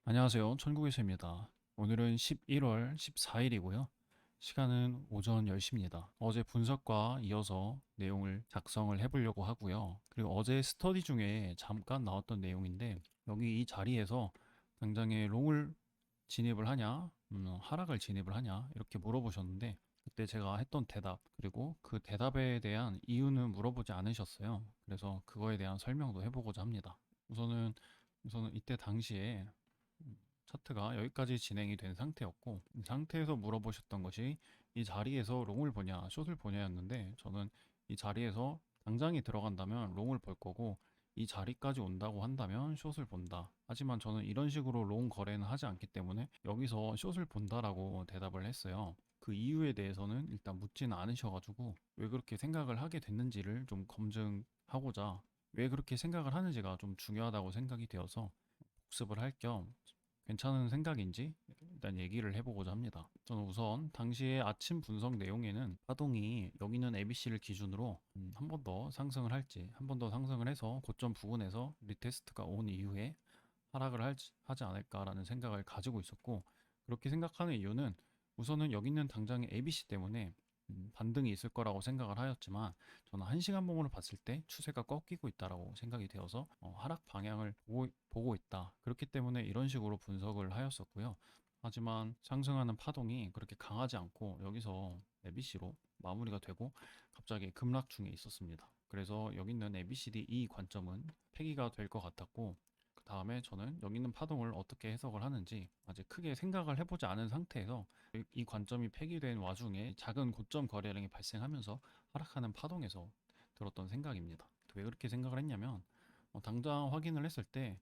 안녕하세요. 천국에서입니다. 오늘은 11월 14일이고요. 시간은 오전 10시입니다. 어제 분석과 이어서 내용을 작성을 해보려고 하고요. 그리고 어제 스터디 중에 잠깐 나왔던 내용인데 여기 이 자리에서 당장에 롱을 진입을 하냐, 하락을 진입을 하냐 이렇게 물어보셨는데 그때 제가 했던 대답 그리고 그 대답에 대한 이유는 물어보지 않으셨어요. 그래서 그거에 대한 설명도 해보고자 합니다. 우선은 이때 당시에 차트가 여기까지 진행이 된 상태였고 이 상태에서 물어보셨던 것이 이 자리에서 롱을 보냐 숏을 보냐였는데 저는 이 자리에서 당장이 들어간다면 롱을 볼 거고 이 자리까지 온다고 한다면 숏을 본다. 하지만 저는 이런 식으로 롱 거래는 하지 않기 때문에 여기서 숏을 본다라고 대답을 했어요. 그 이유에 대해서는 일단 묻지는 않으셔가지고 왜 그렇게 생각을 하게 됐는지를 좀 검증하고자 왜 그렇게 생각을 하는지가 좀 중요하다고 생각이 되어서 복습을 할 겸 괜찮은 생각인지 일단 얘기를 해보고자 합니다. 저는 우선 당시에 아침 분석 내용에는 파동이 여기는 ABC를 기준으로 한 번 더 상승을 할지 한 번 더 상승을 해서 고점 부근에서 리테스트가 온 이후에 하지 않을까라는 생각을 가지고 있었고 그렇게 생각하는 이유는 우선은 여기 있는 당장의 ABC 때문에 반등이 있을 거라고 생각을 하였지만 저는 1시간 봉으로 봤을 때 추세가 꺾이고 있다라고 생각이 되어서 하락 방향을 보고 있다. 그렇기 때문에 이런 식으로 분석을 하였었고요. 하지만 상승하는 파동이 그렇게 강하지 않고 여기서 ABC로 마무리가 되고 갑자기 급락 중에 있었습니다. 그래서 여기 있는 ABCD 이 관점은 폐기가 될 것 같았고 그 다음에 저는 여기 있는 파동을 어떻게 해석을 하는지 아직 크게 생각을 해보지 않은 상태에서 이 관점이 폐기된 와중에 작은 고점 거래량이 발생하면서 하락하는 파동에서 들었던 생각입니다. 왜 그렇게 생각을 했냐면 당장 확인을 했을 때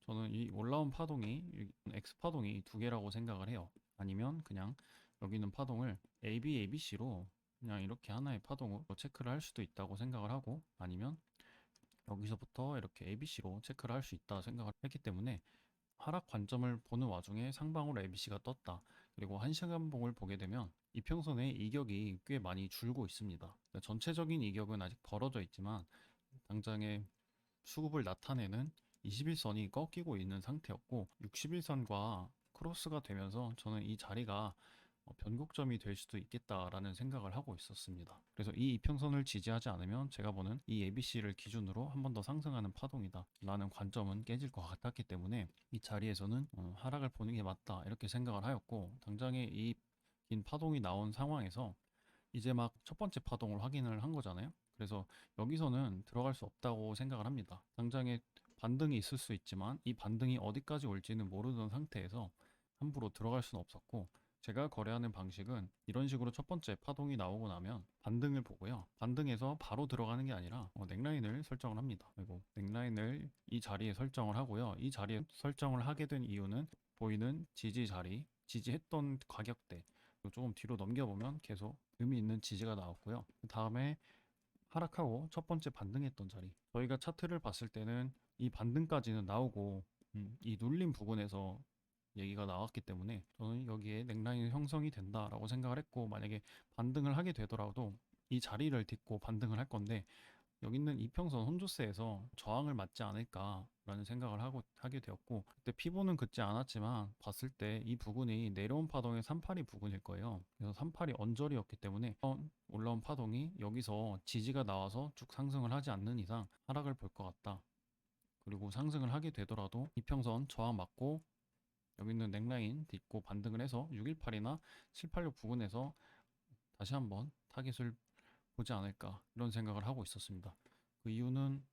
저는 이 올라온 파동이 X 파동이 두 개라고 생각을 해요. 아니면 그냥 여기 있는 파동을 AB, ABC로 그냥 이렇게 하나의 파동으로 체크를 할 수도 있다고 생각을 하고 아니면 여기서부터 이렇게 ABC로 체크를 할 수 있다 생각을 했기 때문에 하락 관점을 보는 와중에 상방으로 ABC가 떴다. 그리고 1시간봉을 보게 되면 이평선의 이격이 꽤 많이 줄고 있습니다. 그러니까 전체적인 이격은 아직 벌어져 있지만 당장의 수급을 나타내는 21선이 꺾이고 있는 상태였고 61선과 크로스가 되면서 저는 이 자리가 변곡점이 될 수도 있겠다라는 생각을 하고 있었습니다. 그래서 이 이평선을 지지하지 않으면 제가 보는 이 ABC를 기준으로 한 번 더 상승하는 파동이다 라는 관점은 깨질 것 같았기 때문에 이 자리에서는 하락을 보는 게 맞다 이렇게 생각을 하였고 당장에 이 긴 파동이 나온 상황에서 이제 막 첫 번째 파동을 확인을 한 거잖아요. 그래서 여기서는 들어갈 수 없다고 생각을 합니다. 당장에 반등이 있을 수 있지만 이 반등이 어디까지 올지는 모르던 상태에서 함부로 들어갈 수는 없었고 제가 거래하는 방식은 이런 식으로 첫 번째 파동이 나오고 나면 반등을 보고요. 반등해서 바로 들어가는 게 아니라 넥라인을 설정을 합니다. 그리고 넥라인을 이 자리에 설정을 하고요. 이 자리에 설정을 하게 된 이유는 보이는 지지 자리, 지지했던 가격대 조금 뒤로 넘겨보면 계속 의미 있는 지지가 나왔고요. 그 다음에 하락하고 첫 번째 반등했던 자리. 저희가 차트를 봤을 때는 이 반등까지는 나오고 이 눌림 부분에서 얘기가 나왔기 때문에 저는 여기에 넥라인 형성이 된다라고 생각을 했고 만약에 반등을 하게 되더라도 이 자리를 딛고 반등을 할 건데 여기 있는 이평선 혼조세에서 저항을 맞지 않을까라는 생각을 하게 되었고 그때 피보는 긋지 않았지만 봤을 때 이 부분이 내려온 파동의 382 부분일 거예요. 그래서 382 언저리였기 때문에 올라온 파동이 여기서 지지가 나와서 쭉 상승을 하지 않는 이상 하락을 볼 것 같다. 그리고 상승을 하게 되더라도 이평선 저항 맞고 여기 있는 넥라인 딛고 반등을 해서 618이나 786 부근에서 다시 한번 타깃을 보지 않을까 이런 생각을 하고 있었습니다. 그 이유는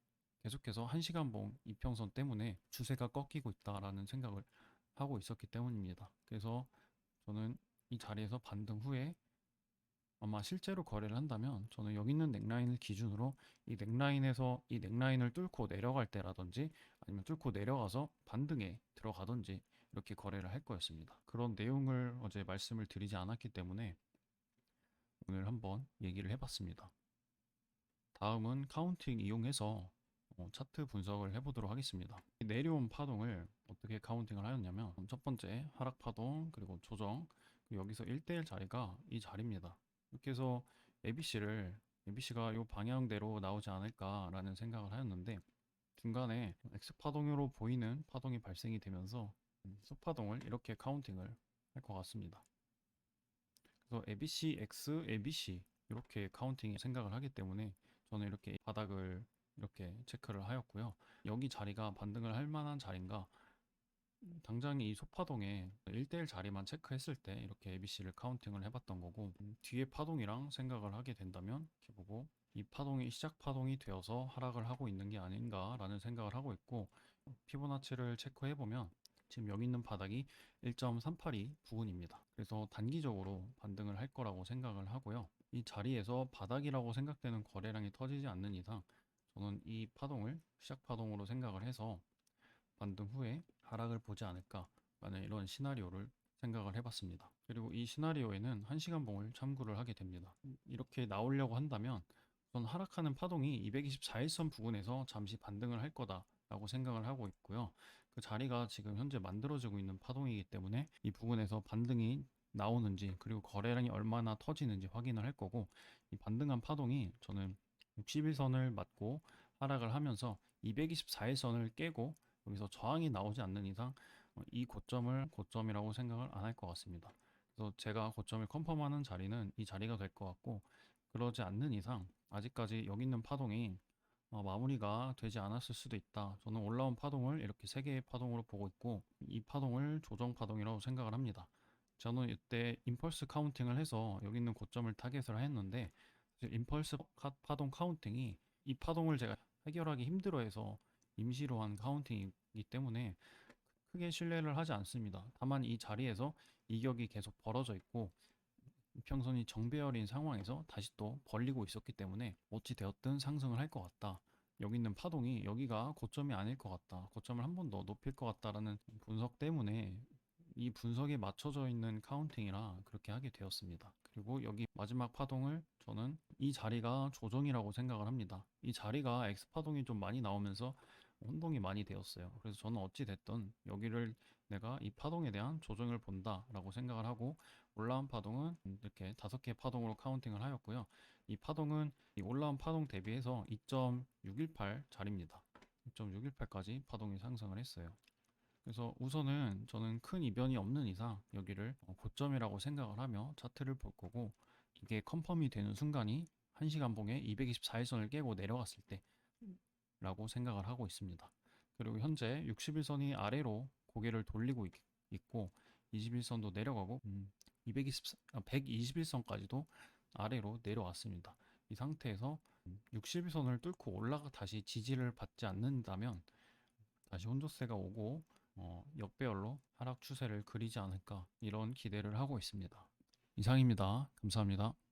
계속해서 1시간봉 이평선 때문에 추세가 꺾이고 있다라는 생각을 하고 있었기 때문입니다. 그래서 저는 이 자리에서 반등 후에 아마 실제로 거래를 한다면 저는 여기 있는 넥라인을 기준으로 이 넥라인에서 이 넥라인을 뚫고 내려갈 때라든지 아니면 뚫고 내려가서 반등에 들어가든지 이렇게 거래를 할 거였습니다. 그런 내용을 어제 말씀을 드리지 않았기 때문에 오늘 한번 얘기를 해봤습니다. 다음은 카운팅 이용해서 차트 분석을 해보도록 하겠습니다. 내려온 파동을 어떻게 카운팅을 하였냐면 첫 번째 하락 파동 그리고 조정 그리고 여기서 1대1 자리가 이 자리입니다. 이렇게 해서 ABC가 이 방향대로 나오지 않을까라는 생각을 하였는데 중간에 X 파동으로 보이는 파동이 발생이 되면서 소파동을 이렇게 카운팅을 할 것 같습니다. 그래서 ABC, X, ABC 이렇게 카운팅 생각을 하기 때문에 저는 이렇게 바닥을 이렇게 체크를 하였고요. 여기 자리가 반등을 할 만한 자리인가, 당장 이 소파동에 1대1 자리만 체크했을 때 이렇게 ABC를 카운팅을 해봤던 거고, 뒤에 파동이랑 생각을 하게 된다면 이렇게 보고 이 파동이 시작 파동이 되어서 하락을 하고 있는 게 아닌가라는 생각을 하고 있고, 피보나치를 체크해보면 지금 여기 있는 바닥이 1.382 부근입니다. 그래서 단기적으로 반등을 할 거라고 생각을 하고요. 이 자리에서 바닥이라고 생각되는 거래량이 터지지 않는 이상 저는 이 파동을 시작 파동으로 생각을 해서 반등 후에 하락을 보지 않을까라는 이런 시나리오를 생각을 해봤습니다. 그리고 이 시나리오에는 1시간 봉을 참고를 하게 됩니다. 이렇게 나오려고 한다면 우선 하락하는 파동이 224일선 부근에서 잠시 반등을 할 거다라고 생각을 하고 있고요. 그 자리가 지금 현재 만들어지고 있는 파동이기 때문에 이 부분에서 반등이 나오는지, 그리고 거래량이 얼마나 터지는지 확인을 할 거고, 이 반등한 파동이 저는 60일선을 맞고 하락을 하면서 224일선을 깨고 여기서 저항이 나오지 않는 이상 이 고점을 고점이라고 생각을 안 할 것 같습니다. 그래서 제가 고점을 컨펌하는 자리는 이 자리가 될 것 같고, 그러지 않는 이상 아직까지 여기 있는 파동이 마무리가 되지 않았을 수도 있다. 저는 올라온 파동을 이렇게 세 개의 파동으로 보고 있고, 이 파동을 조정 파동이라고 생각을 합니다. 저는 이때 임펄스 카운팅을 해서 여기 있는 고점을 타겟을 했는데, 임펄스 파동 카운팅이 이 파동을 제가 해결하기 힘들어해서 임시로 한 카운팅이기 때문에 크게 신뢰를 하지 않습니다. 다만 이 자리에서 이격이 계속 벌어져 있고 이평선이 정배열인 상황에서 다시 또 벌리고 있었기 때문에 어찌 되었든 상승을 할 것 같다. 여기 있는 파동이 여기가 고점이 아닐 것 같다. 고점을 한 번 더 높일 것 같다라는 분석 때문에 이 분석에 맞춰져 있는 카운팅이라 그렇게 하게 되었습니다. 그리고 여기 마지막 파동을 저는 이 자리가 조정이라고 생각을 합니다. 이 자리가 X 파동이 좀 많이 나오면서 혼동이 많이 되었어요. 그래서 저는 어찌 됐든 여기를 내가 이 파동에 대한 조정을 본다라고 생각을 하고, 올라온 파동은 이렇게 5개 파동으로 카운팅을 하였고요. 이 파동은 이 올라온 파동 대비해서 2.618 자리입니다. 2.618까지 파동이 상승을 했어요. 그래서 우선은 저는 큰 이변이 없는 이상 여기를 고점이라고 생각을 하며 차트를 볼 거고, 이게 컨펌이 되는 순간이 1시간 봉에 224일선을 깨고 내려갔을 때 라고 생각을 하고 있습니다. 그리고 현재 61선이 아래로 고개를 돌리고 있고 21선도 내려가고 121선까지도 아래로 내려왔습니다. 이 상태에서 61선을 뚫고 올라가 다시 지지를 받지 않는다면 다시 혼조세가 오고 역배열로 하락 추세를 그리지 않을까, 이런 기대를 하고 있습니다. 이상입니다. 감사합니다.